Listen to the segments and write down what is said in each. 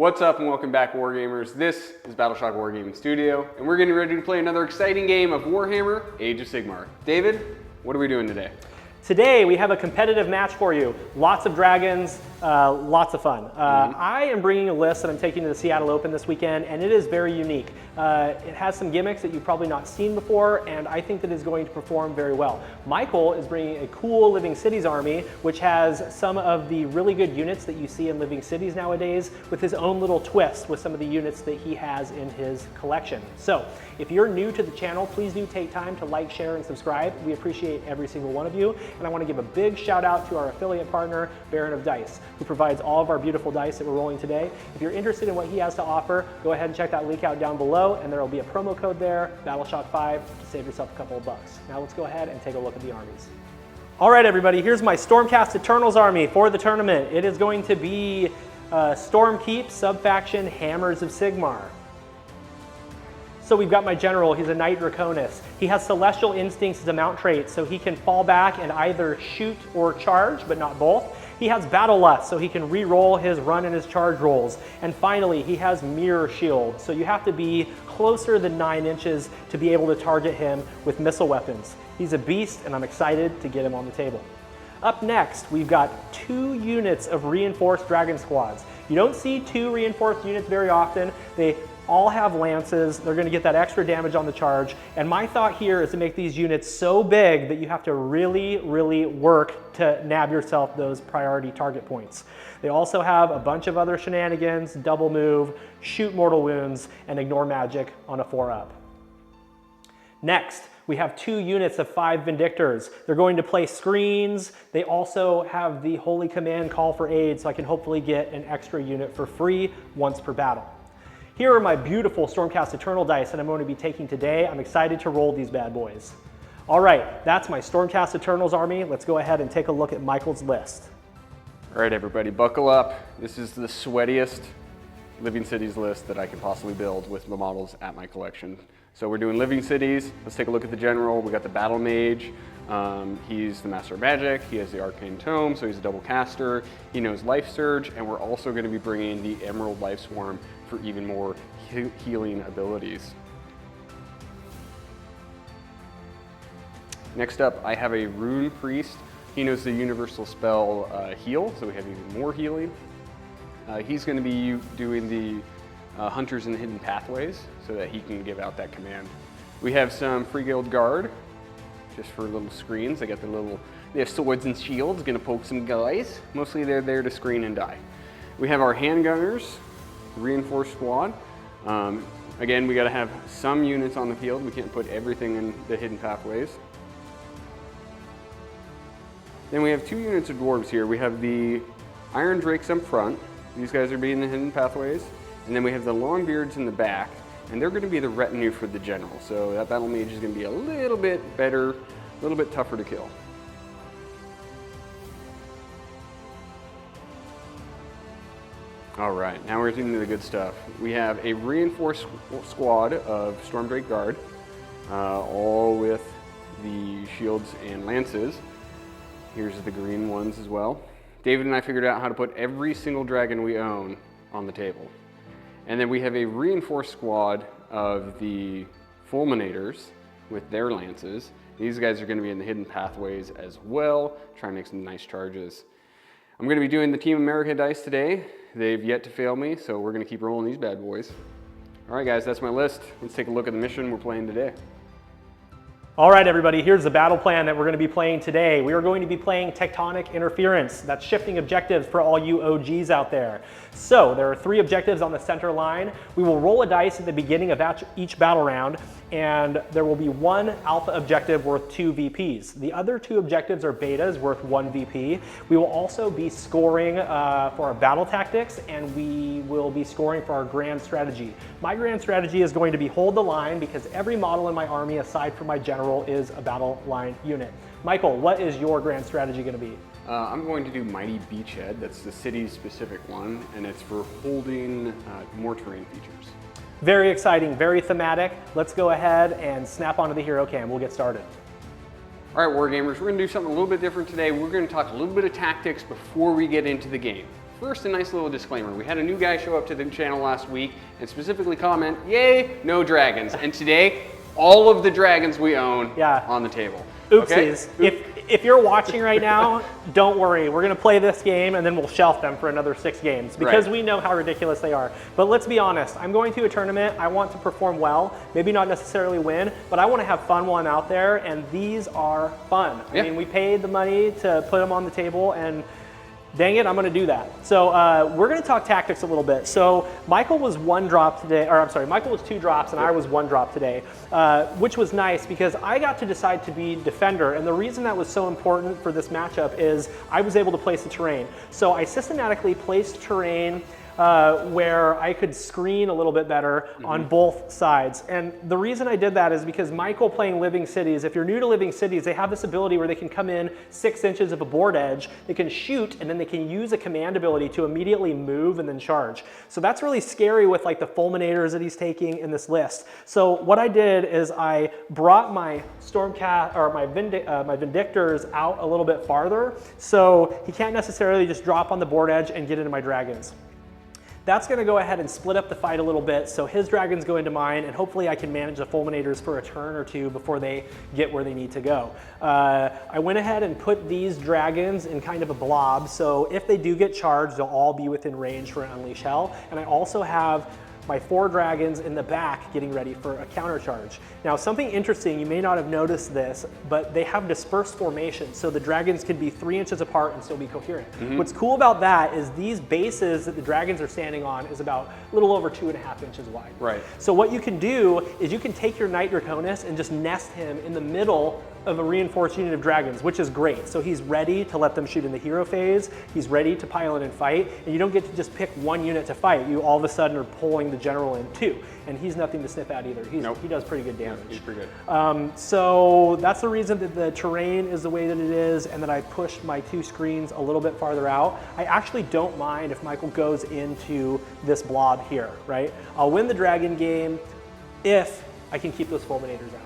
What's up and welcome back, Wargamers. This is Battleshock Wargaming Studio, and we're getting ready to play another exciting game of Warhammer Age of Sigmar. David, what are we doing today? Today we have a competitive match for you. Lots of dragons, lots of fun. I am bringing a list that I'm taking to the Seattle Open this weekend, and it is very unique. It has some gimmicks that you've probably not seen before, and I think that it's going to perform very well. Michael is bringing a cool Living Cities army, which has some of the really good units that you see in Living Cities nowadays, with his own little twist with some of the units that he has in his collection. So, if you're new to the channel, please do take time to like, share, and subscribe. We appreciate every single one of you. And I want to give a big shout out to our affiliate partner, Baron of Dice, who provides all of our beautiful dice that we're rolling today. If you're interested in what he has to offer, go ahead and check that link out down below, and there will be a promo code there, Battleshock5, to save yourself a couple of bucks. Now let's go ahead and take a look at the armies. All right, everybody, here's my Stormcast Eternals army for the tournament. It is going to be Stormkeep, Subfaction, Hammers of Sigmar. So we've got my general, he's a Knight Draconis. He has Celestial Instincts as a mount trait, so he can fall back and either shoot or charge, but not both. He has Battle Lust, so he can re-roll his run and his charge rolls. And finally, he has Mirror Shield, so you have to be closer than 9 inches to be able to target him with missile weapons. He's a beast, and I'm excited to get him on the table. Up next, we've got 2 units of reinforced dragon squads. You don't see 2 reinforced units very often. They all have lances. They're going to get that extra damage on the charge. And my thought here is to make these units so big that you have to really work to nab yourself those priority target points. They also have a bunch of other shenanigans, double move, shoot mortal wounds, and ignore magic on a 4-up. Next, we have 2 units of 5 Vindictors. They're going to play screens. They also have the Holy Command call for aid, so I can hopefully get an extra unit for free once per battle. Here are my beautiful Stormcast Eternal dice that I'm going to be taking today. I'm excited to roll these bad boys. All right, that's my Stormcast Eternals army. Let's go ahead and take a look at Michael's list. All right, everybody, buckle up. This is the sweatiest Living Cities list that I can possibly build with the models at my collection. So we're doing Living Cities. Let's take a look at the general. We got the Battle Mage. He's the Master of Magic. He has the Arcane Tome, so he's a double caster. He knows Life Surge, and we're also going to be bringing the Emerald Life Swarm for even more healing abilities. Next up, I have a Rune Priest. He knows the universal spell Heal, so we have even more healing. He's going to be doing the Hunters in the Hidden Pathways, so that he can give out that command. We have some Free Guild Guard, just for little screens. They have swords and shields, gonna poke some guys. Mostly they're there to screen and die. We have our handgunners, reinforced squad. Again, we gotta have some units on the field. We can't put everything in the Hidden Pathways. Then we have 2 units of dwarves here. We have the Iron Drakes up front. These guys are being the Hidden Pathways. And then we have the Longbeards in the back, and they're going to be the retinue for the general. So that Battle Mage is going to be a little bit better, a little bit tougher to kill. All right, now we're into the good stuff. We have a reinforced squad of Stormdrake Guard, all with the shields and lances. Here's the green ones as well. David and I figured out how to put every single dragon we own on the table. And then we have a reinforced squad of the Fulminators with their lances. These guys are going to be in the Hidden Pathways as well, try and make some nice charges. I'm going to be doing the Team America dice today. They've yet to fail me, so we're going to keep rolling these bad boys. All right, guys, that's my list. Let's take a look at the mission we're playing today. All right, everybody, here's the battle plan that we're going to be playing today. We are going to be playing Tectonic Interference. That's shifting objectives for all you OGs out there. So there are 3 objectives on the center line. We will roll a dice at the beginning of each battle round, and there will be 1 alpha objective worth 2 VPs. The other 2 objectives are betas worth 1 VP. We will also be scoring for our battle tactics, and we will be scoring for our grand strategy. My grand strategy is going to be hold the line, because every model in my army, aside from my general, is a battle line unit. Michael, what is your grand strategy going to be? I'm going to do Mighty Beachhead. That's the city-specific one, and it's for holding more terrain features. Very exciting, very thematic. Let's go ahead and snap onto the hero cam. We'll get started. All right, Wargamers, we're going to do something a little bit different today. We're going to talk a little bit of tactics before we get into the game. first, a nice little disclaimer. We had a new guy show up to the channel last week and specifically comment, yay, no dragons. And today, all of the dragons we own on the table. Oopsies. Okay? If you're watching right now, don't worry. We're going to play this game and then we'll shelf them for another 6 games because we know how ridiculous they are. But let's be honest. I'm going to a tournament. I want to perform well. Maybe not necessarily win, but I want to have fun while I'm out there, and these are fun. I mean, we paid the money to put them on the table, and dang it, I'm going to do that. So we're going to talk tactics a little bit. So Michael was 1 drop today, or I'm sorry, Michael was 2 drops and I was 1 drop today, which was nice because I got to decide to be defender. And the reason that was so important for this matchup is I was able to place the terrain. So I systematically placed terrain where I could screen a little bit better on both sides. And the reason I did that is because Michael playing Living Cities, if you're new to Living Cities, they have this ability where they can come in 6 inches of a board edge, they can shoot, and then they can use a command ability to immediately move and then charge. So that's really scary with like the fulminators that he's taking in this list. So what I did is I brought my Stormcast, or my Vindictors out a little bit farther, so he can't necessarily just drop on the board edge and get into my dragons. That's going to go ahead and split up the fight a little bit, so his dragons go into mine, and hopefully I can manage the fulminators for a turn or 2 before they get where they need to go. I went ahead and put these dragons in kind of a blob, so if they do get charged, they'll all be within range for an Unleash Hell. And I also have my 4 dragons in the back getting ready for a counter charge. Now, something interesting, you may not have noticed this, but they have dispersed formation, so the dragons can be 3 inches apart and still be coherent. What's cool about that is these bases that the dragons are standing on is about a little over 2.5 inches wide. Right. So what you can do is you can take your Knight Draconis and just nest him in the middle of a reinforced unit of dragons, which is great. So he's ready to let them shoot in the hero phase, he's ready to pile in and fight, and you don't get to just pick 1 unit to fight. You all of a sudden are pulling the general in 2, and he's nothing to sniff at either. He does pretty good damage. He's pretty good. So that's the reason that the terrain is the way that it is, and that I pushed my 2 screens a little bit farther out. I actually don't mind if Michael goes into this blob here, right? I'll win the dragon game if I can keep those fulminators out.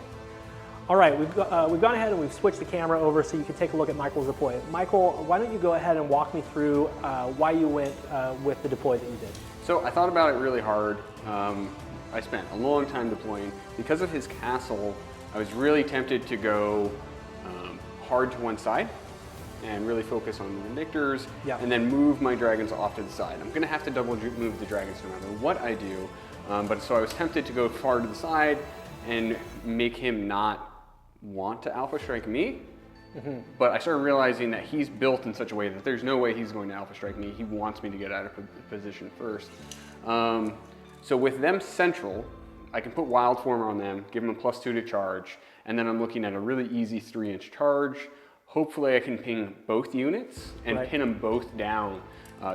All right, we've gone ahead and we've switched the camera over so you can take a look at Michael's deploy. Michael, why don't you go ahead and walk me through why you went with the deploy that you did? So I thought about it really hard. I spent a long time deploying. Because of his castle, I was really tempted to go hard to one side and really focus on the Vindictors and then move my dragons off to the side. I'm gonna have to double move the dragons no matter what I do, but so I was tempted to go far to the side and make him not want to alpha strike me, but I started realizing that he's built in such a way that there's no way he's going to alpha strike me. He wants me to get out of position first. So with them central, I can put Wild Form on them, give them a +2 to charge, and then I'm looking at a really easy 3-inch charge. Hopefully I can ping both units and pin them both down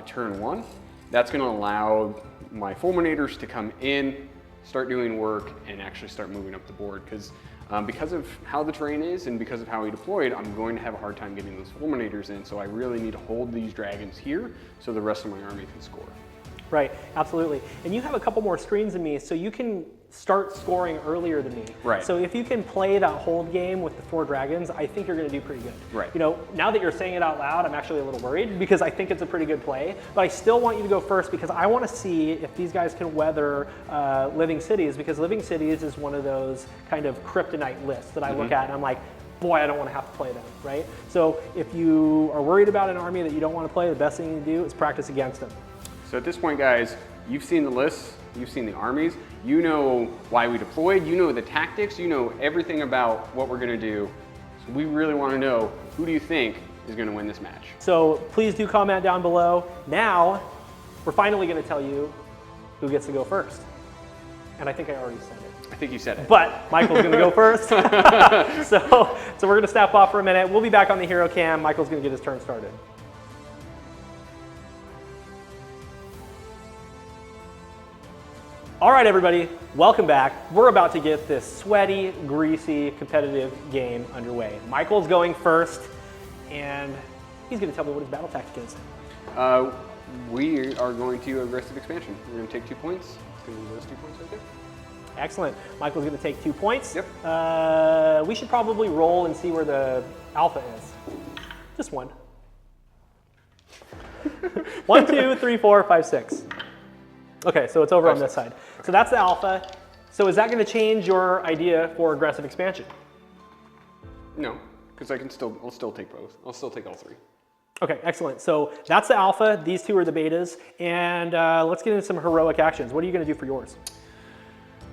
turn 1. That's going to allow my fulminators to come in, start doing work, and actually start moving up the board, because of how the terrain is and because of how he deployed, I'm going to have a hard time getting those fulminators in, so I really need to hold these dragons here so the rest of my army can score. Right, absolutely. And you have a couple more screens than me, so you can start scoring earlier than me. Right. So if you can play that hold game with the 4 dragons, I think you're going to do pretty good. Right. You know, now that you're saying it out loud, I'm actually a little worried because I think it's a pretty good play. But I still want you to go first because I want to see if these guys can weather Living Cities, because Living Cities is one of those kind of kryptonite lists that I look at and I'm like, boy, I don't want to have to play them, right? So if you are worried about an army that you don't want to play, the best thing you can do is practice against them. So at this point, guys, you've seen the lists, you've seen the armies, you know why we deployed, you know the tactics, you know everything about what we're going to do. So we really want to know, who do you think is going to win this match? So please do comment down below. Now, we're finally going to tell you who gets to go first. And I think I already said it. I think you said it. But Michael's going to go first. so we're going to step off for a minute. We'll be back on the hero cam. Michael's going to get his turn started. All right, everybody, welcome back. We're about to get this sweaty, greasy, competitive game underway. Michael's going first, and he's going to tell me what his battle tactic is. We are going to aggressive expansion. We're going to take 2 points. It's going to be those 2 points right there. Excellent. Michael's going to take 2 points. Yep. We should probably roll and see where the alpha is. Just 1. 1, 2, 3, 4, 5, 6. Okay, so it's over on this side. So that's the alpha. So is that going to change your idea for aggressive expansion? No, because I'll still take both. I'll still take all three. Okay, excellent. So that's the alpha. These two are the betas. And let's get into some heroic actions. What are you going to do for yours?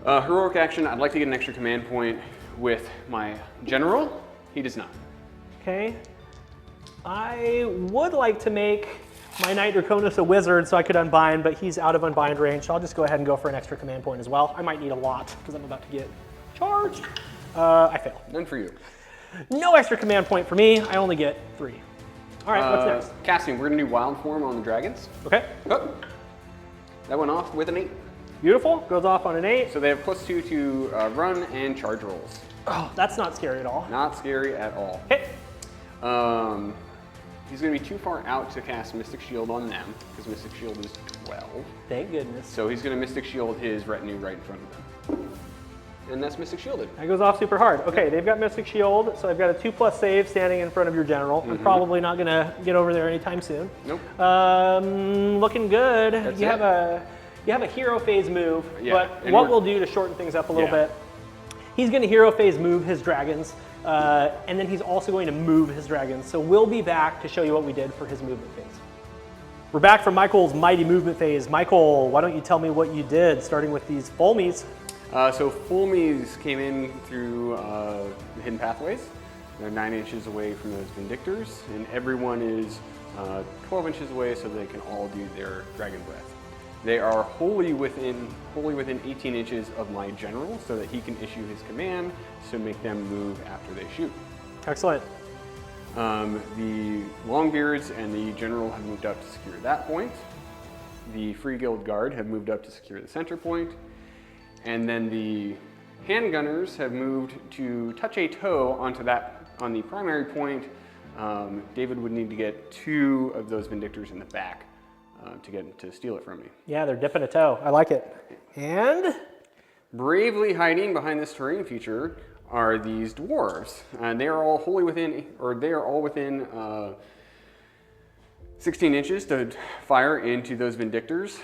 Heroic action, I'd like to get an extra command point with my general. He does not. Okay. I would like to make my Knight Draconis a wizard so I could unbind, but he's out of unbind range, so I'll just go ahead and go for an extra command point as well. I might need a lot because I'm about to get charged. I fail. None for you. No extra command point for me. I only get 3. All right, what's next? Casting, we're going to do Wild Form on the dragons. Okay. Oh, that went off with an 8. Beautiful. Goes off on an 8. So they have +2 to run and charge rolls. Oh, that's not scary at all. Not scary at all. Okay. He's going to be too far out to cast Mystic Shield on them, because Mystic Shield is 12. Thank goodness. So he's going to Mystic Shield his retinue right in front of them. And that's Mystic Shielded. That goes off super hard. Okay, they've got Mystic Shield, so I've got a 2+ save standing in front of your general. I'm probably not going to get over there anytime soon. Nope. Looking good. That's you have a hero phase move, but and what we'll do to shorten things up a little bit, he's going to hero phase move his dragons, and then he's also going to move his dragons. So we'll be back to show you what we did for his movement phase. We're back from Michael's mighty movement phase. Michael, why don't you tell me what you did, starting with these Fulmies? So Fulmies came in through the hidden pathways. They're 9 inches away from those Vindictors, and everyone is 12 inches away so they can all do their Dragon Breath. They are wholly within 18 inches of my general so that he can issue his command to make them move after they shoot. Excellent. The Longbeards and the general have moved up to secure that point. The Free Guild Guard have moved up to secure the center point. And then the handgunners have moved to touch a toe on the primary point. David would need to get 2 of those Vindictors in the back to steal it from me. Yeah, they're dipping a toe. I like it. And bravely hiding behind this terrain feature are these dwarves, and they are all within 16 inches to fire into those Vindictors.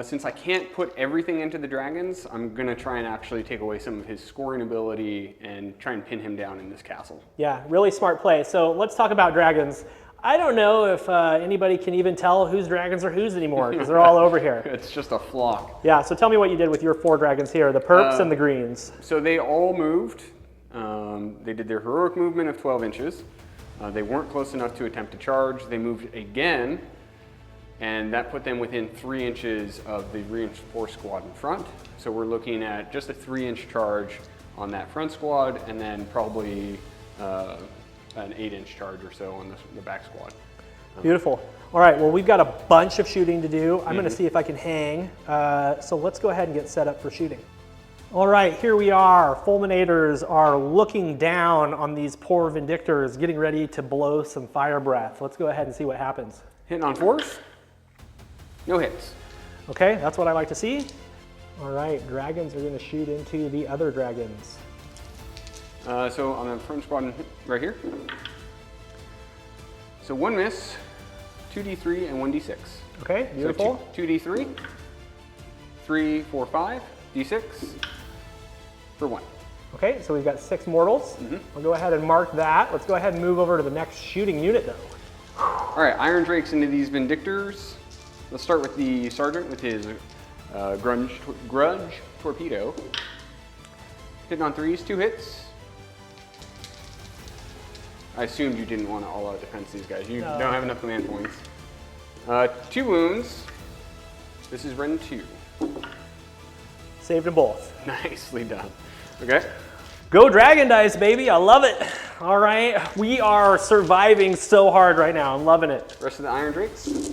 Since I can't put everything into the dragons, I'm going to try and actually take away some of his scoring ability and try and pin him down in this castle. Yeah, really smart play. So let's talk about dragons. I don't know if anybody can even tell whose dragons are whose anymore because they're all over here. It's just a flock. Yeah, so tell me what you did with your 4 dragons here, the perps and the greens. So they all moved. They did their heroic movement of 12 inches. They weren't close enough to attempt to charge. They moved again, and that put them within 3 inches of the reinforced squad in front. So we're looking at just a 3-inch charge on that front squad, and then probably an 8-inch charge or so on the back squad. Beautiful. All right, well, we've got a bunch of shooting to do. I'm going to see if I can hang. So let's go ahead and get set up for shooting. All right, here we are. Fulminators are looking down on these poor Vindictors, getting ready to blow some fire breath. Let's go ahead and see what happens. Hitting on 4s, no hits. Okay, that's what I like to see. All right, dragons are going to shoot into the other dragons. So on the front squad right here. So 1 miss, 2d3 and 1d6. Okay, beautiful. So 2d3, 3, 4, 5, d6 for 1. Okay, so we've got 6 mortals. I'll go ahead and mark that. Let's go ahead and move over to the next shooting unit though. All right, Iron Drakes into these Vindictors. Let's start with the Sergeant with his Grudge Torpedo. Hitting on 3s, 2 hits. I assumed you didn't want to all-out defense these guys. You don't have enough command points. 2 wounds. This is Ren 2. Saved them both. Nicely done. Okay. Go Dragon Dice, baby. I love it. All right. We are surviving so hard right now. I'm loving it. Rest of the Iron Drakes.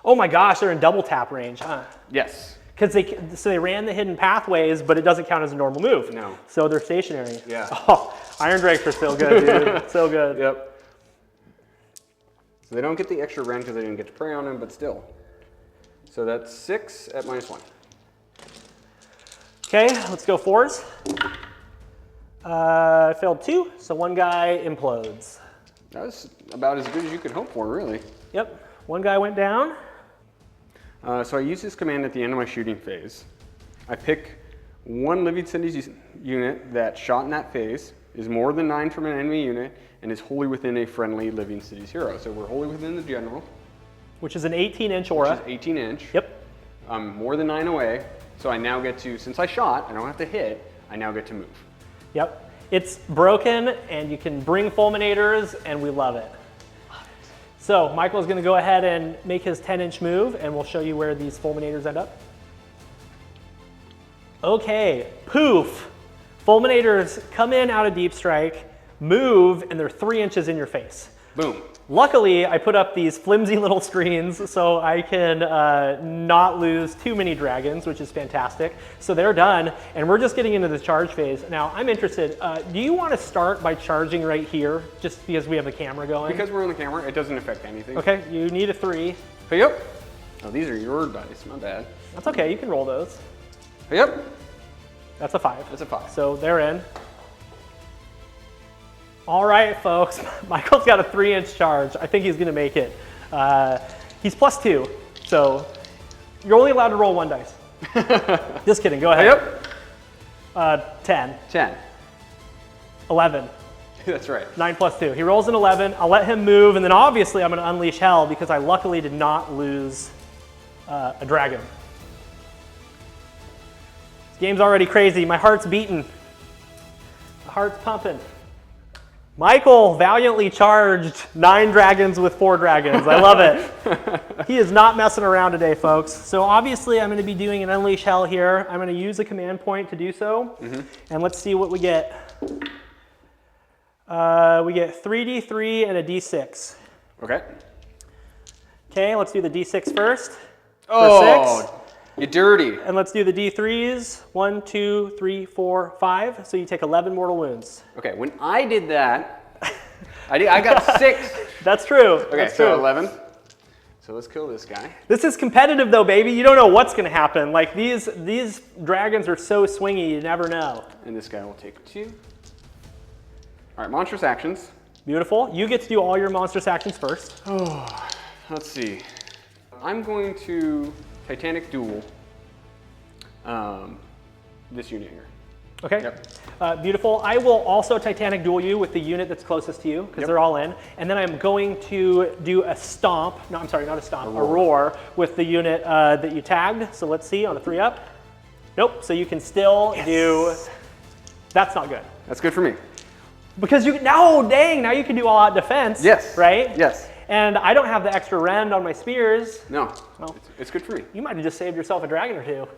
Oh my gosh, they're in double tap range, huh? Yes. Because they ran the hidden pathways, but it doesn't count as a normal move. No. So they're stationary. Yeah. Oh, Iron Drakes are so good, dude. So good. Yep. So they don't get the extra Ren because they didn't get to prey on him, but still. So that's 6 at -1. Okay, let's go 4s. I failed 2, so 1 guy implodes. That was about as good as you could hope for, really. Yep, one guy went down. So I use this command at the end of my shooting phase. I pick one Living Cities unit that shot in that phase, is more than 9 from an enemy unit, and is wholly within a friendly Living Cities hero. So we're wholly within the general. Which is an 18-inch aura. Which is 18 inch. Yep. I'm more than 9 away, so I now get to, since I shot, I don't have to hit, I now get to move. Yep. It's broken, and you can bring fulminators, and we love it. So Michael's going to go ahead and make his 10-inch move, and we'll show you where these fulminators end up. Okay, poof. Fulminators come in out of deep strike, move, and they're 3 inches in your face. Boom. Luckily, I put up these flimsy little screens so I can not lose too many dragons, which is fantastic. So they're done, and we're just getting into the charge phase. Now, I'm interested, do you want to start by charging right here, just because we have the camera going? Because we're on the camera, it doesn't affect anything. Okay, you need a 3. Hey, yep. Oh, these are your dice, my bad. That's okay, you can roll those. Hey, yep. That's a 5. That's a 5. So they're in. All right, folks, Michael's got a 3-inch charge. I think he's gonna make it. He's +2, so you're only allowed to roll 1 dice. Just kidding, go ahead. Yep. 10. 10. 11. That's right. 9 + 2. He rolls an 11. I'll let him move, and then obviously I'm gonna unleash hell because I luckily did not lose a dragon. This game's already crazy. My heart's beating. My heart's pumping. Michael valiantly charged 9 dragons with 4 dragons. I love it. He is not messing around today, folks. So obviously I'm going to be doing an Unleash Hell here. I'm going to use a command point to do so. And let's see what we get. We get 3d3 and a d6. Okay. Okay, let's do the d6 first. Oh, for 6. you're dirty. And let's do the d3s. 1, 2, 3, 4, 5. So you take 11 mortal wounds. Okay, when I did that, I got 6. That's true. Okay, That's so true. 11. So let's kill this guy. This is competitive though, baby. You don't know what's gonna happen. Like these dragons are so swingy, you never know. And this guy will take 2. All right, monstrous actions. Beautiful. You get to do all your monstrous actions first. Oh, let's see. I'm going to Titanic Duel this unit here. Okay. Yep. Beautiful. I will also Titanic Duel you with the unit that's closest to you, because they're all in. And then I'm going to do a stomp. No, I'm sorry, not a stomp. A roar with the unit that you tagged. So let's see on a 3-up. Nope. So you can still do. That's not good. That's good for me. Because you now, dang, now you can do all-out defense. Yes. Right? Yes. And I don't have the extra rend on my spears. No. Well, it's good for me. You might have just saved yourself a dragon or 2.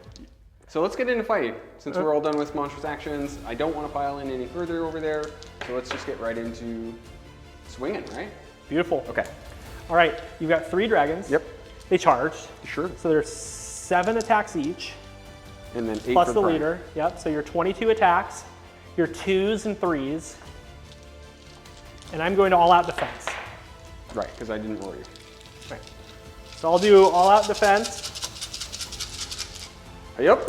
So let's get into fighting. Since we're all done with monstrous actions, I don't want to pile in any further over there. So let's just get right into swinging, right? Beautiful. Okay. All right, you've got 3 dragons. Yep. They charged. Sure. So there's 7 attacks each. And then 8 plus for the prime. leader. Yep. So you're 22 attacks. You're 2s and 3s. And I'm going to all-out defense. Right, because I didn't roll you. Right. So I'll do all-out defense. Yep.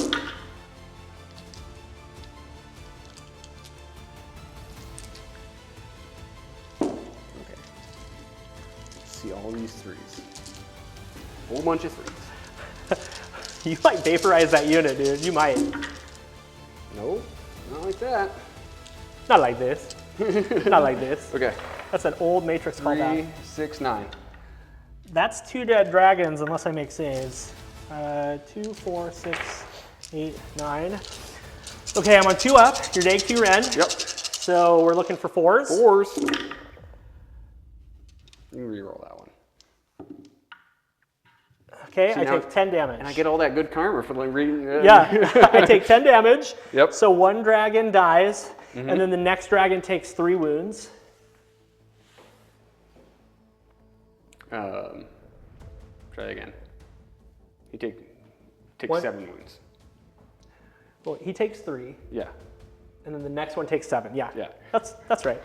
Okay. Let's see all these 3s. Whole bunch of 3s. You might vaporize that unit, dude. You might. No, not like that. Not like this. Not like this. Okay. That's an old matrix callback. 3, 6, 9. That's 2 dead dragons unless I make saves. 2, 4, 6, 8, 9. Okay, I'm on 2 up. Your day 2 rend. Yep. So we're looking for 4s. 4s. You can reroll that one. Okay, See, I now- take 10 damage. And I get all that good karma for like reading. Yeah, I take 10 damage. Yep. So 1 dragon dies, and then the next dragon takes 3 wounds. Try again. He takes What? 7 wounds. Well, he takes 3, Yeah. and then the next one takes 7. Yeah. Yeah. That's right.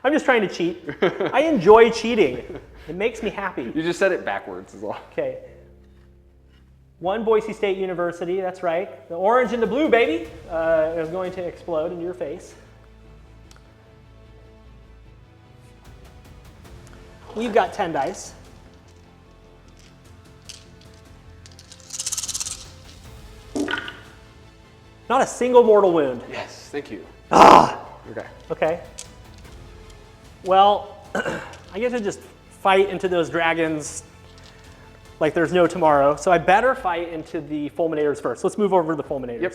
I'm just trying to cheat. I enjoy cheating. It makes me happy. You just said it backwards as well. Okay. 1 Boise State University, that's right. The orange and the blue, baby, is going to explode into your face. we've got 10 dice. Not a single mortal wound. Yes, thank you. Ah! Okay. Okay. Well, I get to just fight into those dragons like there's no tomorrow. So I better fight into the fulminators first. Let's move over to the fulminators. Yep.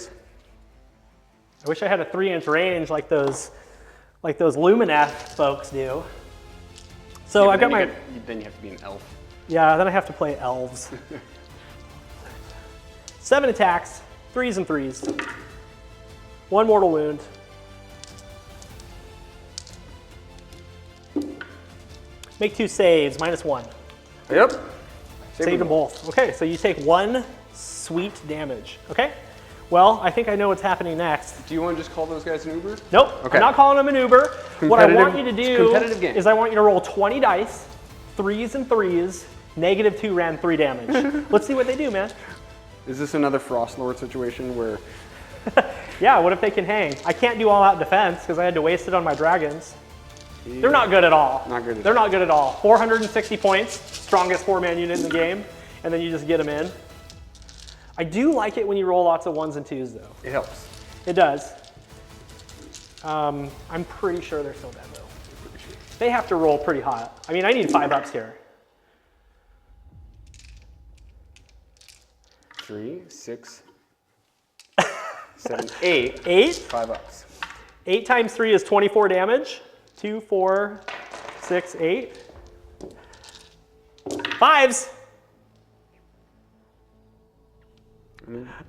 I wish I had a 3-inch range like those Lumineth folks do. So Yeah, I've got my... then you have to be an elf. Yeah, then I have to play elves. 7 attacks, 3s and 3s. 1 mortal wound. Make 2 saves, -1. Yep. Save them both. Okay, so you take 1 sweet damage. Okay? Well, I think I know what's happening next. Do you want to just call those guys an Uber? Nope, Okay. I'm not calling them an Uber. What I want you to do is I want you to roll 20 dice, 3s and 3s, -2 ran 3 damage. Let's see what they do, man. Is this another Frost Lord situation where... Yeah, what if they can hang? I can't do all-out defense because I had to waste it on my dragons. Yeah. They're not good at all. Not good at They're all. not good at all. 460 points, strongest 4-man unit in the game, and then you just get them in. I do like it when you roll lots of 1s and 2s, though. It helps. It does. I'm pretty sure they're still dead, though. They have to roll pretty hot. I mean, I need 5 ups here. 3, 6, 7, 8. 8? 5 ups. 8 times 3 is 24 damage. 2, 4, 6, 8. 5s!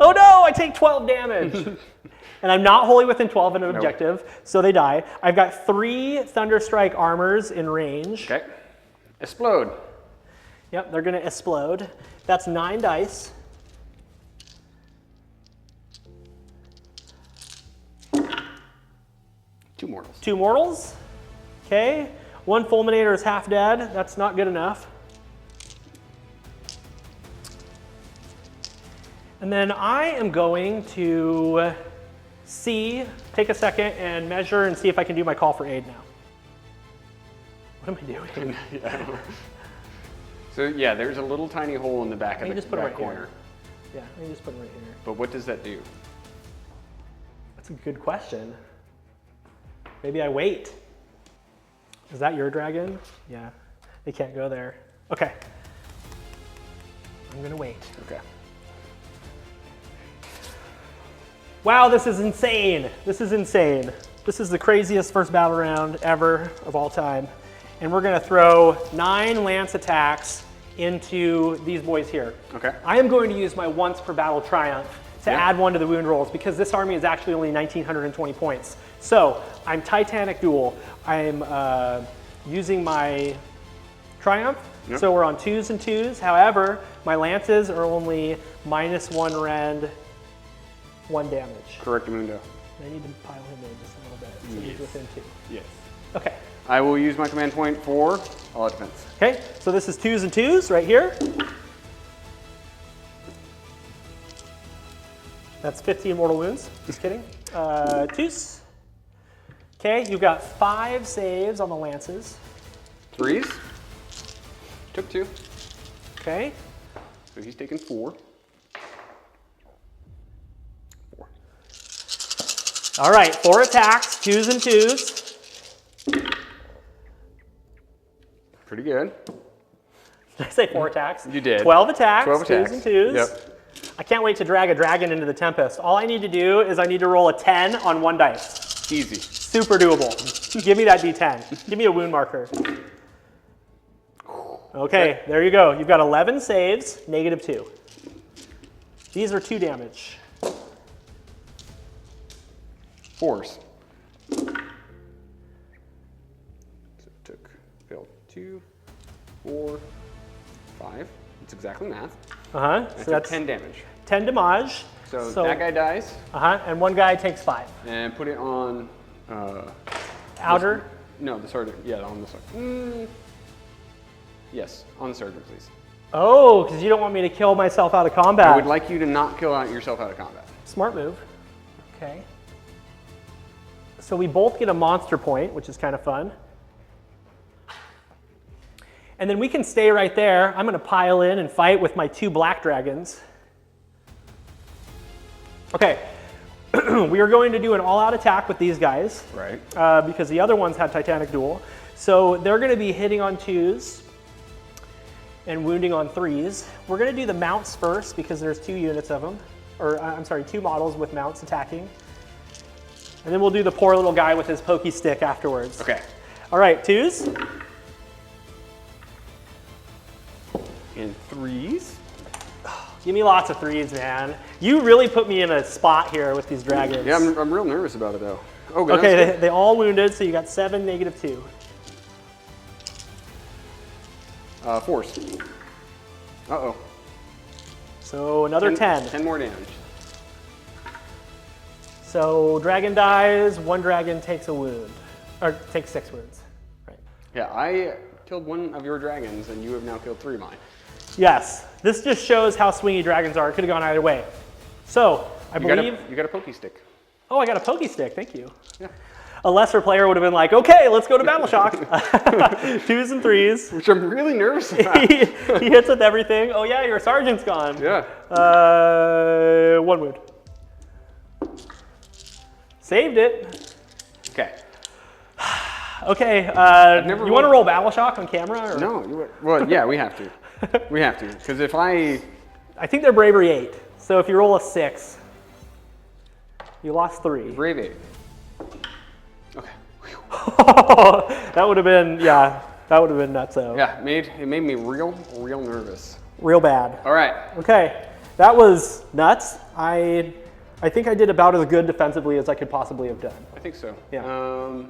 Oh no, I take 12 damage. And I'm not wholly within 12 of an objective, so they die. I've got 3 Thunderstrike armors in range. Okay. Explode. Yep, they're gonna explode. That's 9 dice. Two mortals. 2 mortals. Okay. 1 fulminator is half dead. That's not good enough. And then I am going to take a second and measure and see if I can do my call for aid now. What am I doing? Yeah, I don't know. So yeah, there's a little tiny hole in the back of the just put it back right corner. Here. Yeah, let me just put it right here. But what does that do? That's a good question. Maybe I wait. Is that your dragon? Yeah, they can't go there. Okay. I'm gonna wait. Okay. Wow, this is insane. This is insane. This is the craziest first battle round ever of all time. And we're gonna throw 9 lance attacks into these boys here. Okay. I am going to use my once per battle triumph to add 1 to the wound rolls because this army is actually only 1,920 points. So I'm Titanic Duel. I'm using my triumph. Yep. So we're on 2s and 2s. However, my lances are only -1 rend, 1 damage. Correct, Mundo. I need to pile him in just a little bit so he's within 2. Yes. Okay. I will use my command point for all out defense. Okay, so this is 2s and 2s right here. That's 15 mortal wounds. Just kidding. 2s. Okay, you've got 5 saves on the lances. 3s. Took 2. Okay. So he's taken 4. 4. All right, 4 attacks, 2s and 2s. Pretty good. Did I say 4 attacks? You did. 12 attacks, 12 attacks. 2s and 2s. Yep. I can't wait to drag a dragon into the Tempest. All I need to do is I need to roll a 10 on 1 dice. Easy. Super doable. Give me that D10. Give me a wound marker. Okay, there you go. You've got 11 saves, -2. These are 2 damage. 4s. So failed 2, 4, 5. It's exactly math. So that's 10 damage. 10 damage. So that guy dies. And 1 guy takes 5. And put it on. Outer. No, the sergeant. Yeah, on the sergeant. Yes, on the sergeant, please. Oh, because you don't want me to kill myself out of combat. I would like you to not kill yourself out of combat. Smart move. Okay. So we both get a monster point, which is kind of fun. And then we can stay right there. I'm going to pile in and fight with my 2 black dragons. Okay, we are going to do an all-out attack with these guys. Right. Because the other ones had Titanic Duel. So they're going to be hitting on 2s and wounding on 3s. We're going to do the mounts first because there's 2 units of them. Or, I'm sorry, 2 models with mounts attacking. And then we'll do the poor little guy with his pokey stick afterwards. Okay. All right, 2s. And 3s. Give me lots of 3s, man. You really put me in a spot here with these dragons. Yeah, I'm real nervous about it, though. Oh, good. Okay, they all wounded, so you got 7, -2. 4s. Uh-oh. So another 10. 10 more damage. So dragon dies, 1 dragon takes a wound. Or takes 6 wounds. Right. Yeah, I killed 1 of your dragons, and you have now killed 3 of mine. Yes, this just shows how swingy dragons are. It could have gone either way. So, I believe... You got a pokey stick. Oh, I got a pokey stick, thank you. Yeah. A lesser player would have been like, okay, let's go to Battle Shock. 2s and 3s. Which I'm really nervous about. He hits with everything. Oh yeah, your sergeant's gone. Yeah. 1 wound. Saved it. Okay. Okay, you want to roll Battle Shock on camera? Or? No, well, yeah, we have to. We have to, because if I think they're Bravery 8, so if you roll a 6, you lost 3. Brave 8. Okay. That would have been, yeah, that would have been nutso. Yeah, it made me real nervous. Real bad. All right. Okay, that was nuts. I think I did about as good defensively as I could possibly have done. I think so. Yeah.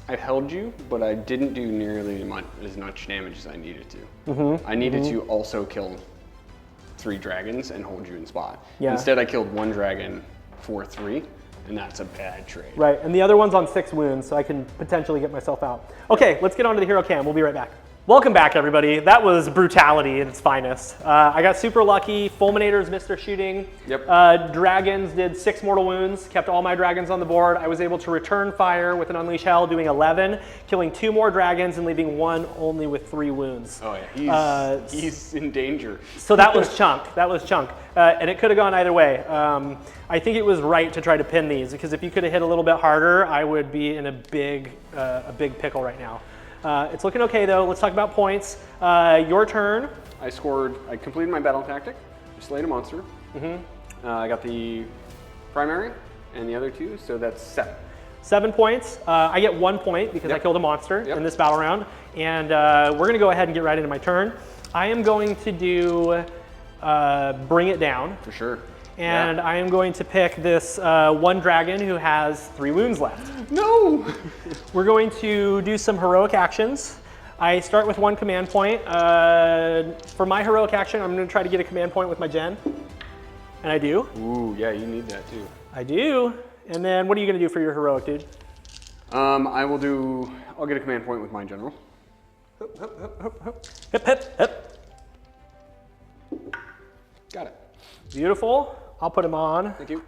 I held you, but I didn't do nearly as much damage as I needed to. I needed to also kill 3 dragons and hold you in spot. Yeah. Instead, I killed 1 dragon for 3, and that's a bad trade. Right, and the other one's on 6 wounds, so I can potentially get myself out. Okay, let's get on to the hero cam. We'll be right back. Welcome back, everybody. That was brutality at its finest. I got super lucky. Fulminators missed their shooting. Yep. Dragons did 6 mortal wounds, kept all my dragons on the board. I was able to return fire with an Unleash Hell, doing 11, killing 2 more dragons and leaving 1 only with 3 wounds. Oh yeah, he's in danger. So that was chunk. That was chunk. And it could have gone either way. I think it was right to try to pin these, because if you could have hit a little bit harder, I would be in a big pickle right now. It's looking okay though. Let's talk about points. Your turn. I completed my battle tactic. I slayed a monster. I got the primary and the other 2, so that's 7. 7 points. I get 1 point because I killed a monster in this battle round. And we're gonna go ahead and get right into my turn. I am going to do Bring It Down. For sure. And I am going to pick this 1 dragon who has 3 wounds left. No! We're going to do some heroic actions. I start with 1 command point. For my heroic action, I'm going to try to get a command point with my gen. And I do. Ooh, yeah, you need that too. I do. And then what are you going to do for your heroic, dude? I'll get a command point with my general. Hip, hip, hip. Got it. Beautiful. I'll put him on. Thank you.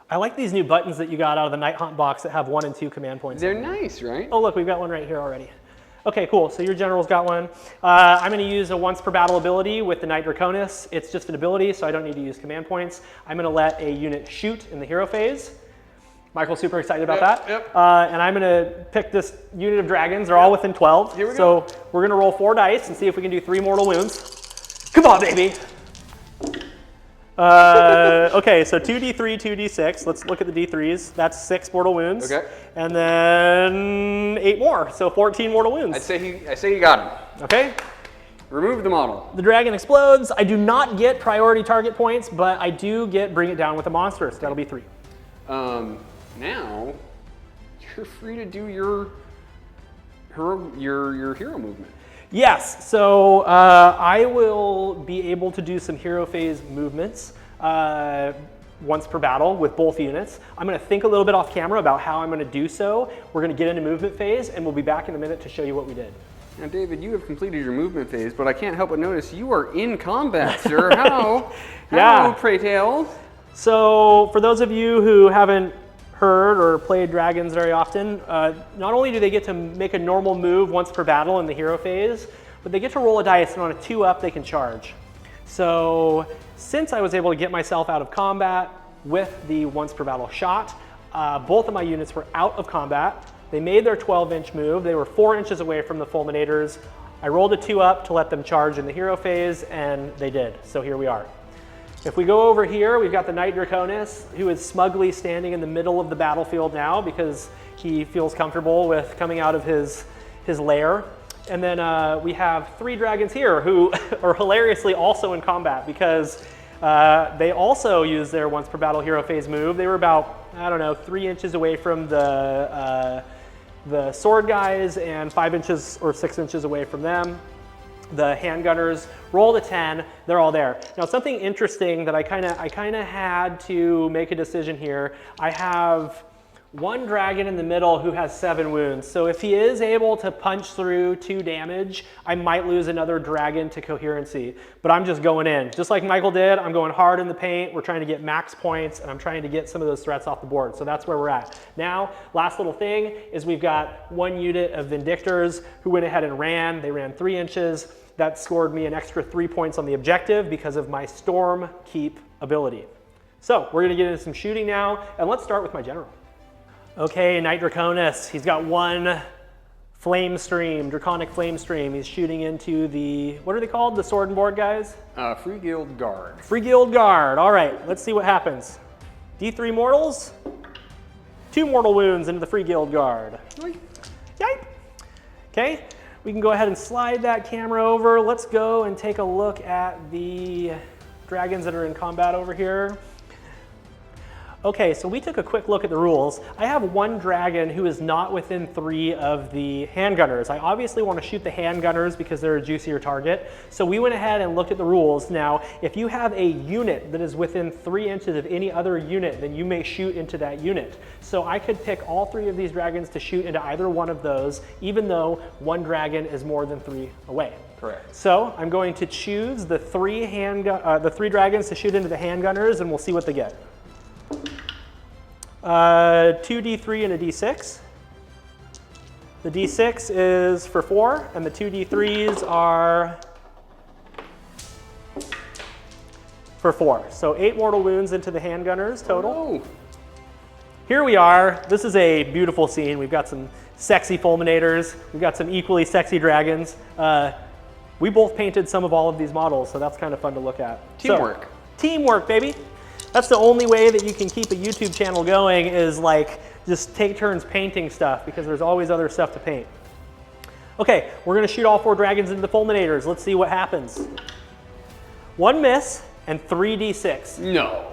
I like these new buttons that you got out of the Night Hunt box that have 1 and 2 command points. They're nice, right? Oh, look, we've got one right here already. Okay, cool. So your general's got one. I'm going to use a once per battle ability with the Knight Draconis. It's just an ability, so I don't need to use command points. I'm going to let a unit shoot in the hero phase. Michael's super excited about that. Yep. And I'm going to pick this unit of dragons. They're all within 12. Here we so go. We're going to roll 4 dice and see if we can do 3 mortal wounds. Come on, baby. Okay, so 2d3, 2d6. Let's look at the d3s. That's 6 mortal wounds. Okay. And then 8 more, so 14 mortal wounds. I say you got him. Okay. Remove the model. The dragon explodes. I do not get priority target points, but I do get Bring It Down with a monster, so that'll be 3. Now you're free to do your hero movement. Yes, so I will be able to do some hero phase movements once per battle with both units. I'm going to think a little bit off camera about how I'm going to do so. We're going to get into movement phase, and we'll be back in a minute to show you what we did. Now, David, you have completed your movement phase, but I can't help but notice you are in combat, sir. How? Yeah. How, pray tell? So for those of you who haven't heard or played dragons very often, not only do they get to make a normal move once per battle in the hero phase, but they get to roll a dice, and on a 2-up they can charge. So since I was able to get myself out of combat with the once per battle shot, both of my units were out of combat. They made their 12-inch move. They were 4 inches away from the fulminators. I rolled a 2-up to let them charge in the hero phase, and they did. So here we are. If we go over here, we've got the Knight Draconis, who is smugly standing in the middle of the battlefield now because he feels comfortable with coming out of his lair. And then we have 3 dragons here who are hilariously also in combat because they also use their once per battle hero phase move. They were about, I don't know, 3 inches away from the sword guys and 5 inches or 6 inches away from them. The handgunners rolled a 10, they're all there. Now something interesting that I kind of had to make a decision here. I have 1 dragon in the middle who has 7 wounds. So if he is able to punch through 2 damage, I might lose another dragon to coherency. But I'm just going in. Just like Michael did, I'm going hard in the paint. We're trying to get max points, and I'm trying to get some of those threats off the board. So that's where we're at. Now, last little thing is we've got 1 unit of Vindictors who went ahead and ran. They ran 3 inches. That scored me an extra 3 points on the objective because of my Storm Keep ability. So we're gonna get into some shooting now, and let's start with my general. Okay, Knight Draconis, he's got 1 flame stream, Draconic flame stream. He's shooting into the, what are they called? The sword and board guys? Free Guild Guard. Free Guild Guard, all right, let's see what happens. D3 mortals, 2 mortal wounds into the Free Guild Guard. Yipe. Okay, we can go ahead and slide that camera over. Let's go and take a look at the dragons that are in combat over here. Okay, so we took a quick look at the rules. I have 1 dragon who is not within 3 of the handgunners. I obviously want to shoot the handgunners because they're a juicier target. So we went ahead and looked at the rules. Now, if you have a unit that is within 3 inches of any other unit, then you may shoot into that unit. So I could pick all 3 of these dragons to shoot into either one of those, even though 1 dragon is more than 3 away. Correct. So I'm going to choose the 3 dragons to shoot into the handgunners, and we'll see what they get. 2d3 and a d6. The d6 is for 4, and the 2d3s are for 4. So 8 mortal wounds into the handgunners total. Oh. Here we are. This is a beautiful scene. We've got some sexy fulminators. We've got some equally sexy dragons. We both painted some of all of these models, so that's kind of fun to look at. Teamwork. So, teamwork, baby. That's the only way that you can keep a YouTube channel going is like just take turns painting stuff because there's always other stuff to paint. Okay, we're gonna shoot all 4 dragons into the fulminators. Let's see what happens. 1 miss and 3d6. No.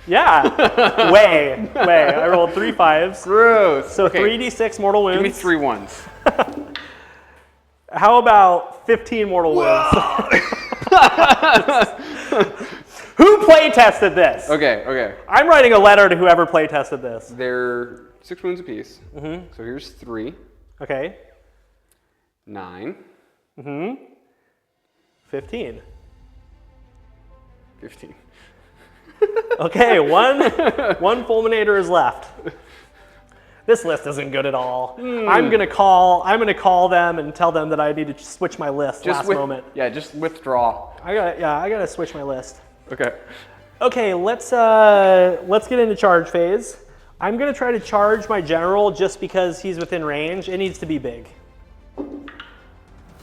Yeah, way. I rolled 3 5s. Gross. So okay. 3d6 mortal wounds. Give me 3 1s. How about 15 mortal wounds? Who play tested this? Okay. I'm writing a letter to whoever play tested this. They're 6 wounds apiece. So here's 3. Okay. 9. 15. 15. Okay, one fulminator is left. This list isn't good at all. I'm gonna call them and tell them that I need to switch my list last moment. Yeah, just withdraw. I gotta switch my list. Okay. Okay, let's get into charge phase. I'm gonna try to charge my general just because he's within range. It needs to be big.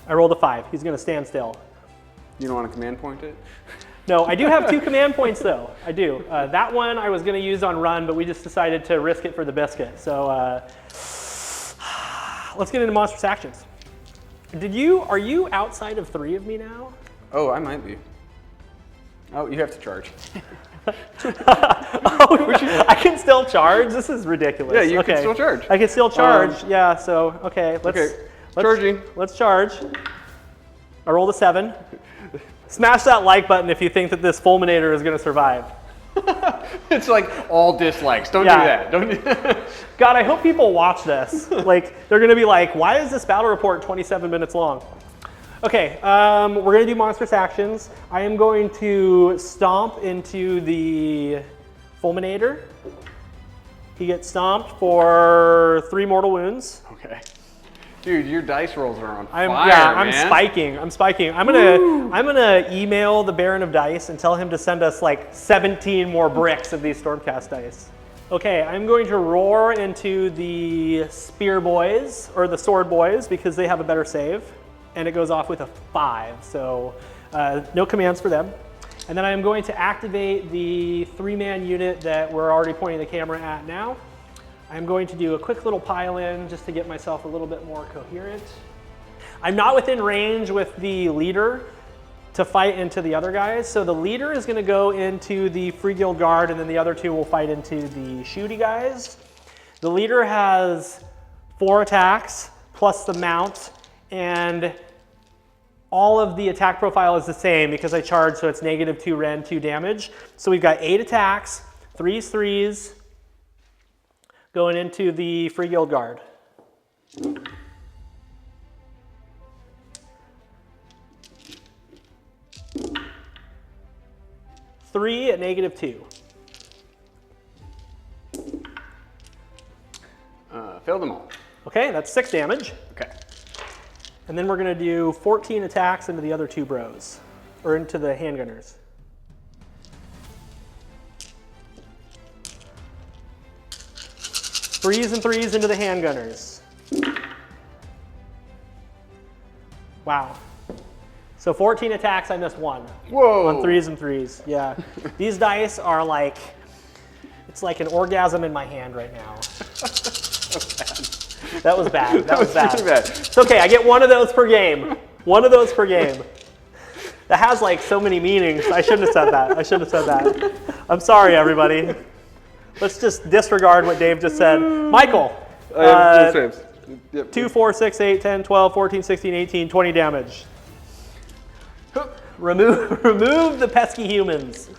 I rolled a 5. He's gonna stand still. You don't want to command point it? No, I do have 2 command points though. I do. That one I was gonna use on run, but we just decided to risk it for the biscuit. So let's get into monstrous actions. Are you outside of 3 of me now? Oh, I might be. Oh, you have to charge. I can still charge? This is ridiculous. Yeah, you can still charge. I can still charge, yeah, so, okay. Charging. Let's charge. I rolled a 7. Smash that like button if you think that this fulminator is gonna survive. It's like all dislikes. Don't do that. Don't do God, I hope people watch this. Like, they're gonna be like, why is this battle report 27 minutes long? Okay, we're gonna do monstrous actions. I am going to stomp into the fulminator. He gets stomped for 3 mortal wounds. Okay. Dude, your dice rolls are on I'm fire, spiking. I'm spiking. I'm gonna email the Baron of Dice and tell him to send us like 17 more bricks of these Stormcast dice. Okay, I'm going to roar into the Spear Boys, or the Sword Boys, because they have a better save. And it goes off with a 5, so no commands for them. And then I'm going to activate the 3-man unit that we're already pointing the camera at now. I'm going to do a quick little pile in just to get myself a little bit more coherent. I'm not within range with the leader to fight into the other guys. So the leader is going to go into the Free Guild Guard, and then the other 2 will fight into the shooty guys. The leader has 4 attacks plus the mount, and all of the attack profile is the same because I charge, so it's -2 Ren, 2 damage. So we've got 8 attacks, 3s, going into the Free Guild Guard. Three at -2. Failed them all. Okay, that's 6 damage. Okay. And then we're going to do 14 attacks into the other 2 bros, or into the handgunners. Threes into the handgunners. Wow. So 14 attacks, I missed 1. Whoa. On 3s. Yeah. These dice are like, it's like an orgasm in my hand right now. That was bad. That was bad. Pretty bad. It's okay, I get 1 of those per game. 1 of those per game. That has like so many meanings. I shouldn't have said that. I'm sorry, everybody. Let's just disregard what Dave just said. Michael. 2, 4, 6, 8, 10, 12, 14, 16, 18, 20 damage. Remove the pesky humans.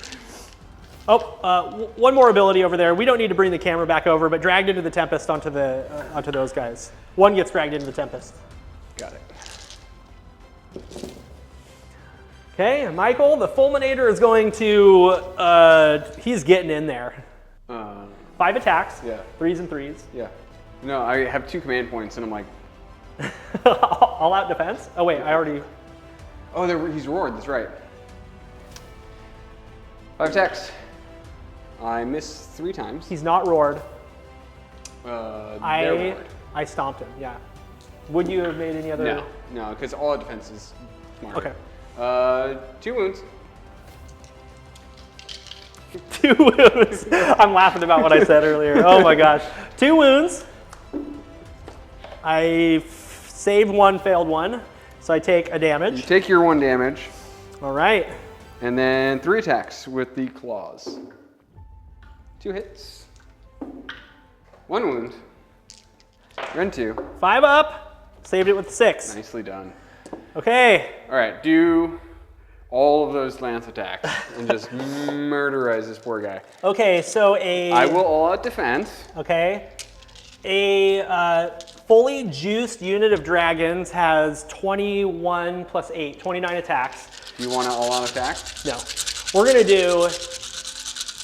Oh, 1 more ability over there. We don't need to bring the camera back over, but dragged into the Tempest onto those guys. 1 gets dragged into the Tempest. Got it. Okay, Michael, the Fulminator is going to, he's getting in there. 5 attacks, Yeah. 3s. Yeah. No, I have 2 command points, and I'm like, All out defense? Oh wait, I already... oh, he's roared. That's right. 5 attacks. I missed 3 times. He's not roared. They're roared. I stomped him, yeah. Would you have made any other... No, because all defense is smart. Okay. 2 wounds. 2 wounds. I'm laughing about what I said earlier. Oh my gosh. 2 wounds. I saved 1, failed 1. So I take a damage. You take your 1 damage. All right. And then 3 attacks with the claws. 2 hits. 1 wound. Ren 2. 5 up. Saved it with 6. Nicely done. Okay. All right, do all of those lance attacks and just murderize this poor guy. Okay, so I will all out defense. Okay. A fully juiced unit of dragons has 21 plus 8, 29 attacks. Do you want to all out attack? No. We're going to do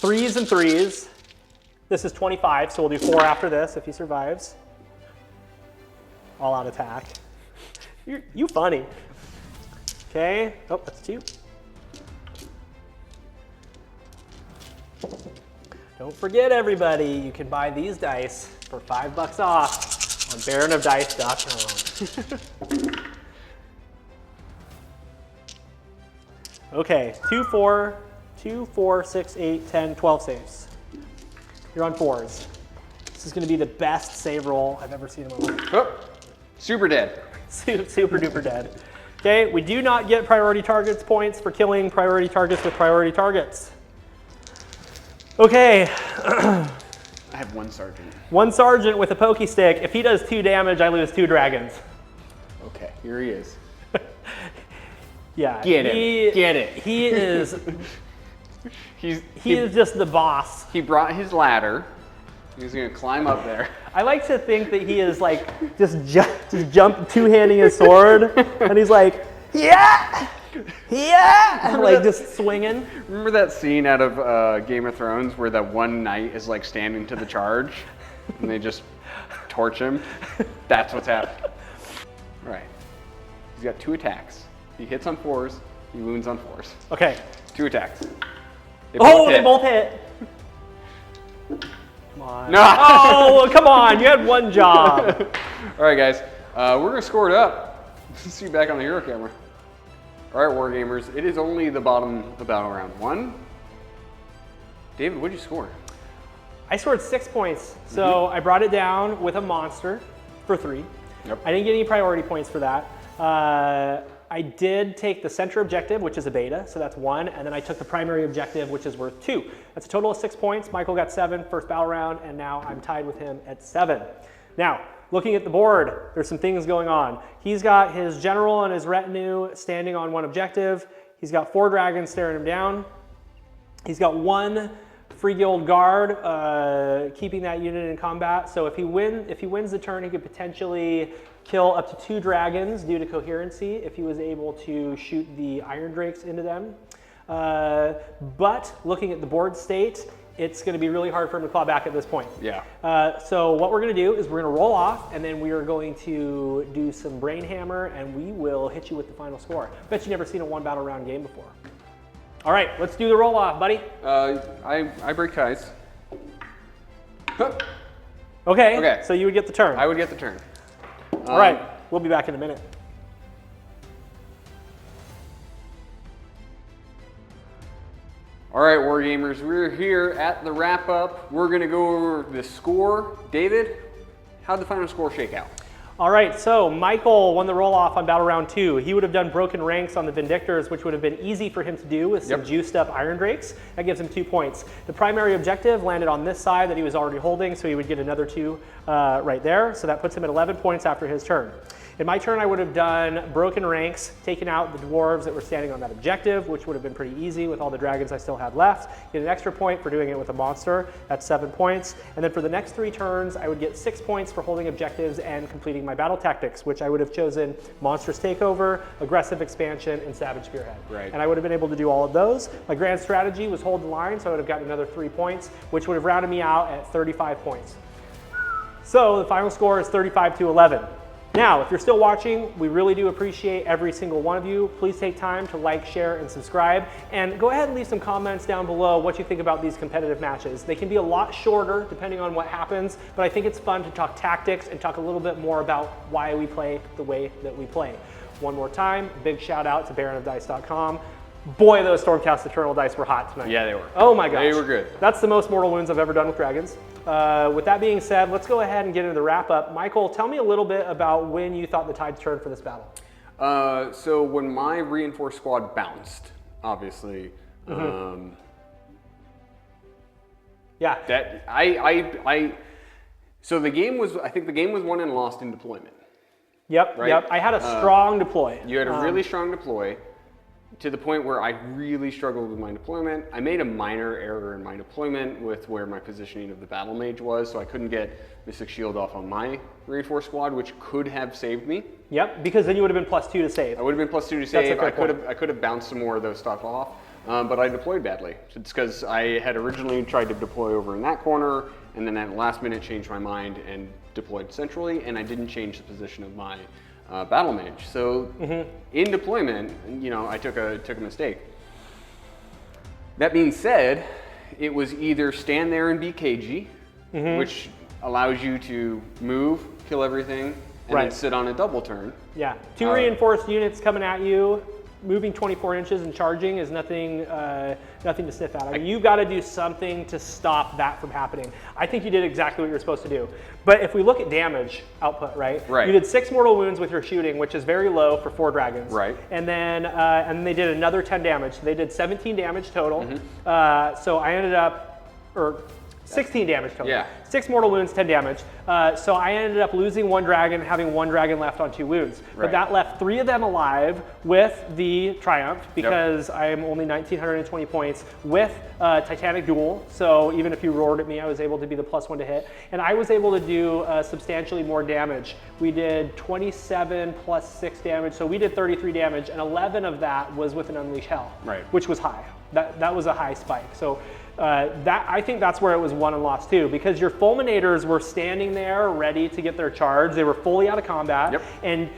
3s. This is 25, so we'll do 4 after this if he survives. All out attack. You funny. Okay. Oh, that's 2. Don't forget, everybody, you can buy these dice for $5 off on baronofdice.com. Okay, 2, 4, 6, 8, 10, 12 saves. You're on 4s. This is going to be the best save roll I've ever seen in my life. Oh, super dead. Super duper dead. Okay, we do not get priority targets points for killing priority targets with priority targets. Okay. I have 1 sergeant. 1 sergeant with a pokey stick. If he does 2 damage, I lose 2 dragons. Okay, here he is. Yeah. Get it. He is. he is just the boss. He brought his ladder. He's gonna climb up there. I like to think that he is like just jump 2-handing his sword, and he's like, yeah. Yeah! Like just swinging. Remember that scene out of Game of Thrones where that one knight is like standing to the charge and they just torch him? That's what's happening. All right. He's got 2 attacks. He hits on 4s, he wounds on 4s. Okay. 2 attacks. They both hit. Come on. No. Oh, come on. You had one job. All right, guys. We're going to score it up. See you back on the hero camera. All right, Wargamers. It is only the bottom of the battle round 1. David, what did you score? I scored 6 points. So I brought it down with a monster for 3. Yep. I didn't get any priority points for that. I did take the center objective, which is a beta, so that's 1, and then I took the primary objective, which is worth 2. That's a total of 6 points. Michael got 7 first battle round, and now I'm tied with him at 7. Now, looking at the board, there's some things going on. He's got his general and his retinue standing on 1 objective. He's got 4 dragons staring him down. He's got 1 free guild guard keeping that unit in combat. So if he wins the turn, he could potentially kill up to 2 dragons due to coherency if he was able to shoot the iron drakes into them. But looking at the board state, it's going to be really hard for him to claw back at this point. Yeah. So what we're going to do is we're going to roll off, and then we are going to do some brain hammer, and we will hit you with the final score. Bet you've never seen a 1 battle round game before. All right, let's do the roll off, buddy. I break ties. Okay. So you would get the turn. I would get the turn. All right, we'll be back in a minute. All right, Wargamers, we're here at the wrap-up. We're going to go over the score. David, how'd the final score shake out? All right, so Michael won the roll-off on battle round 2. He would have done broken ranks on the Vindictors, which would have been easy for him to do with some juiced up Iron Drakes. That gives him 2 points. The primary objective landed on this side that he was already holding, so he would get another 2 right there. So that puts him at 11 points after his turn. In my turn, I would have done broken ranks, taken out the dwarves that were standing on that objective, which would have been pretty easy with all the dragons I still had left. Get an extra point for doing it with a monster. That's 7 points. And then for the next 3 turns, I would get 6 points for holding objectives and completing my battle tactics, which I would have chosen monstrous takeover, aggressive expansion, and savage spearhead. Right. And I would have been able to do all of those. My grand strategy was hold the line, so I would have gotten another 3 points, which would have rounded me out at 35 points. So the final score is 35 to 11. Now, if you're still watching, we really do appreciate every single one of you. Please take time to like, share, and subscribe. And go ahead and leave some comments down below what you think about these competitive matches. They can be a lot shorter depending on what happens, but I think it's fun to talk tactics and talk a little bit more about why we play the way that we play. One more time, big shout out to baronofdice.com. Boy, those Stormcast Eternal dice were hot tonight. Yeah, they were. Oh my gosh. They were good. That's the most mortal wounds I've ever done with dragons. With that being said, let's go ahead and get into the wrap up. Michael, tell me a little bit about when you thought the tides turned for this battle. So when my reinforced squad bounced, obviously, Yeah. So the game was, I think the game was won and lost in deployment. Yep, right? yep. I had a strong deploy. You had a really strong deploy to the point where I really struggled with my deployment. I made a minor error in my deployment with where my positioning of the battle mage was, so I couldn't get Mystic Shield off on my reinforced squad, which could have saved me. Yep, because then you would have been +2 to save. I would have been +2 to save. That's a fair point. I could have bounced some more of those stuff off, but I deployed badly. It's because I had originally tried to deploy over in that corner, and then at the last minute changed my mind and deployed centrally, and I didn't change the position of my battle mage. So in deployment, you know, I took a mistake. That being said, it was either stand there and be cagey, which allows you to move, kill everything, and then sit on a double turn. Yeah, 2 reinforced units coming at you. Moving 24 inches and charging is nothing nothing to sniff at. I mean, you've got to do something to stop that from happening. I think you did exactly what you're supposed to do. But if we look at damage output, right? You did 6 mortal wounds with your shooting, which is very low for 4 dragons. Right. And then they did another 10 damage. So they did 17 damage total. So I ended up, or 16 damage total. Yeah. 6 mortal wounds, 10 damage. So I ended up losing 1 dragon, having 1 dragon left on 2 wounds. But Right. that left 3 of them alive with the Triumph, because I am only 1,920 points with Titanic Duel. So even if you roared at me, I was able to be the +1 to hit. And I was able to do substantially more damage. We did 27 plus 6 damage, so we did 33 damage, and 11 of that was with an Unleash Hell, Right. which was high. That was a high spike. So I think that's where it was won and lost too, because your fulminators were standing there ready to get their charge. They were fully out of combat, Yep. and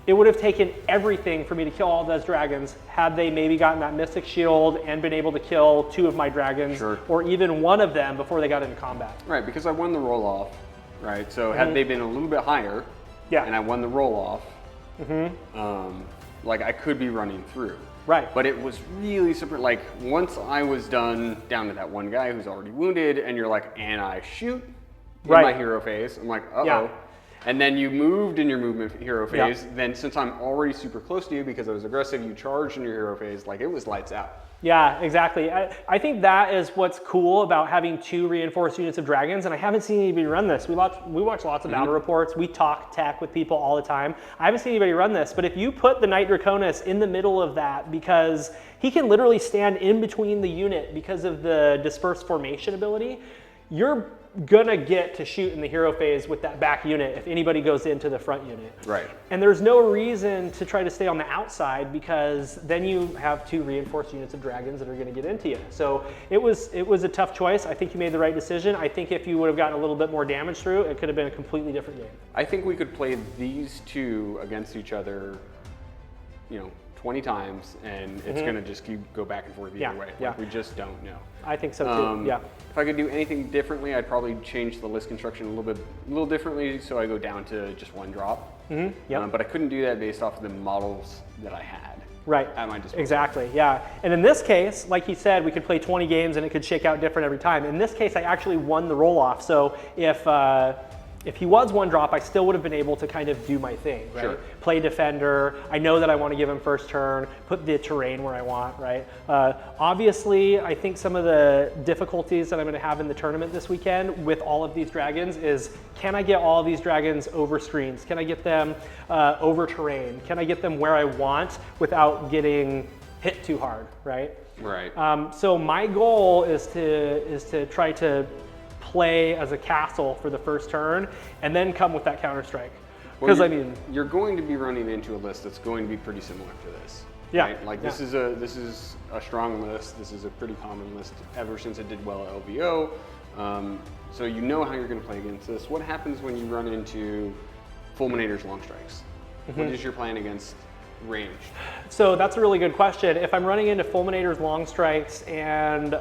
it would have taken everything for me to kill all those dragons had they maybe gotten that Mystic Shield and been able to kill 2 of my dragons, Sure. or even 1 of them before they got into combat. Right, because I won the roll off, right? So had they been a little bit higher, Yeah. and I won the roll off, like I could be running through. Right. But it was really super, like once I was done down to that one guy who's already wounded, and you're like, and I shoot in Right. my hero phase, I'm like, uh-oh. Yeah. And then you moved in your movement hero Yeah. phase, then since I'm already super close to you because I was aggressive, you charged in your hero phase, like it was lights out. Yeah, exactly. I think that is what's cool about having 2 reinforced units of dragons, and I haven't seen anybody run this. We watch lots of battle reports. We talk tech with people all the time. I haven't seen anybody run this, but if you put the Knight Draconis in the middle of that, because he can literally stand in between the unit because of the dispersed formation ability, you're gonna get to shoot in the hero phase with that back unit if anybody goes into the front unit. Right. And there's no reason to try to stay on the outside, because then you have 2 reinforced units of dragons that are gonna get into you. So it was a tough choice. I think you made the right decision. I think if you would have gotten a little bit more damage through, it could have been a completely different game. I think we could play these 2 against each other, 20 times, and it's gonna just go back and forth either way. Like, yeah. we just don't know. I think so too, yeah. If I could do anything differently, I'd probably change the list construction a little differently, so I go down to just 1 drop. Yep. But I couldn't do that based off of the models that I had. Right, At my disposal. exactly, yeah. And in this case, like he said, we could play 20 games and it could shake out different every time. In this case, I actually won the roll-off, so if he was 1 drop, I still would have been able to kind of do my thing, right? Sure. Play defender. I know that I want to give him first turn, put the terrain where I want, right? Obviously, I think some of the difficulties that I'm going to have in the tournament this weekend with all of these dragons is, can I get all of these dragons over screens? Can I get them over terrain? Can I get them where I want without getting hit too hard, right? Right. So my goal is to try to play as a castle for the first turn and then come with that counter strike. Because you're going to be running into a list that's going to be pretty similar to this. Yeah, Right? Like this is a strong list. This is a pretty common list ever since it did well at LVO. So you know how you're going to play against this. What happens when you run into Fulminators Long Strikes? What is your plan against ranged? So that's a really good question. If I'm running into Fulminators Long Strikes and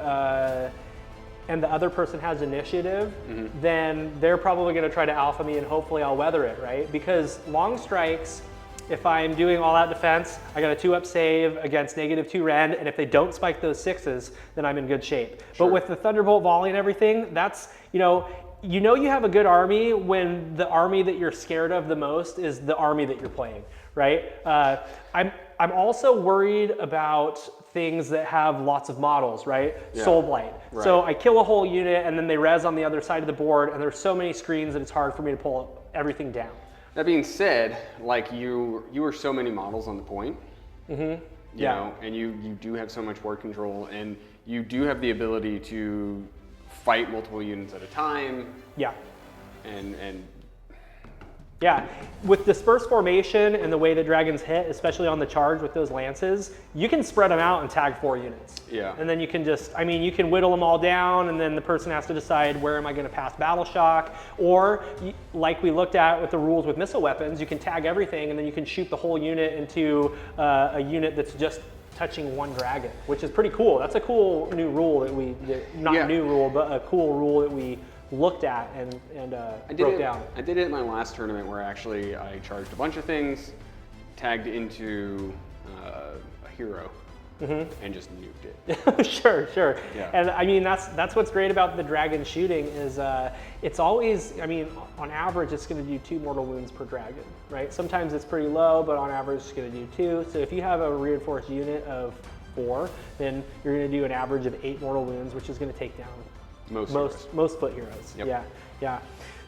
the other person has initiative, then they're probably going to try to alpha me and hopefully I'll weather it, right? Because long strikes, if I'm doing all out defense, I got a 2-up save against -2 rend, and if they don't spike those 6s, then I'm in good shape. Sure. But with the Thunderbolt volley and everything, that's, you have a good army when the army that you're scared of the most is the army that you're playing, right? I'm also worried about things that have lots of models, right? Yeah. Soul Blight. Right. So I kill a whole unit and then they res on the other side of the board, and there's so many screens that it's hard for me to pull everything down. That being said, like you are so many models on the point. You know, and you do have so much board control, and you do have the ability to fight multiple units at a time. Yeah. And Yeah, with dispersed formation and the way the dragons hit, especially on the charge with those lances, you can spread them out and tag 4 units. Yeah. And then you can just, you can whittle them all down, and then the person has to decide, where am I going to pass battle shock? Or, like we looked at with the rules with missile weapons, you can tag everything, and then you can shoot the whole unit into a unit that's just touching 1 dragon, which is pretty cool. That's a cool new rule that new rule, but a cool rule that we looked at and broke down. I did it at my last tournament where actually I charged a bunch of things, tagged into a hero, and just nuked it. Sure. Yeah. And that's what's great about the dragon shooting is it's always, on average it's going to do 2 mortal wounds per dragon, right? Sometimes it's pretty low, but on average it's going to do 2. So if you have a reinforced unit of 4, then you're going to do an average of 8 mortal wounds, which is going to take down most foot heroes. Yep. Yeah, yeah.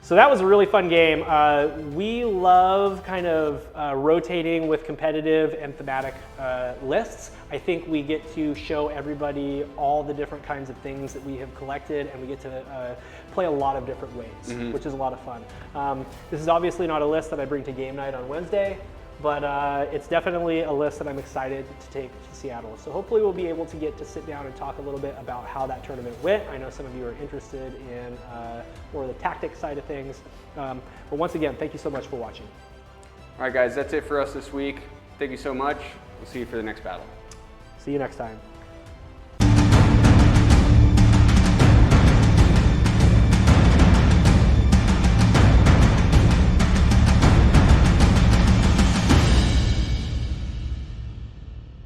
So that was a really fun game. We love kind of rotating with competitive and thematic lists. I think we get to show everybody all the different kinds of things that we have collected, and we get to play a lot of different ways, which is a lot of fun. This is obviously not a list that I bring to game night on Wednesday, but it's definitely a list that I'm excited to take to Seattle. So hopefully we'll be able to get to sit down and talk a little bit about how that tournament went. I know some of you are interested in more of the tactics side of things. But once again, thank you so much for watching. All right, guys, that's it for us this week. Thank you so much. We'll see you for the next battle. See you next time.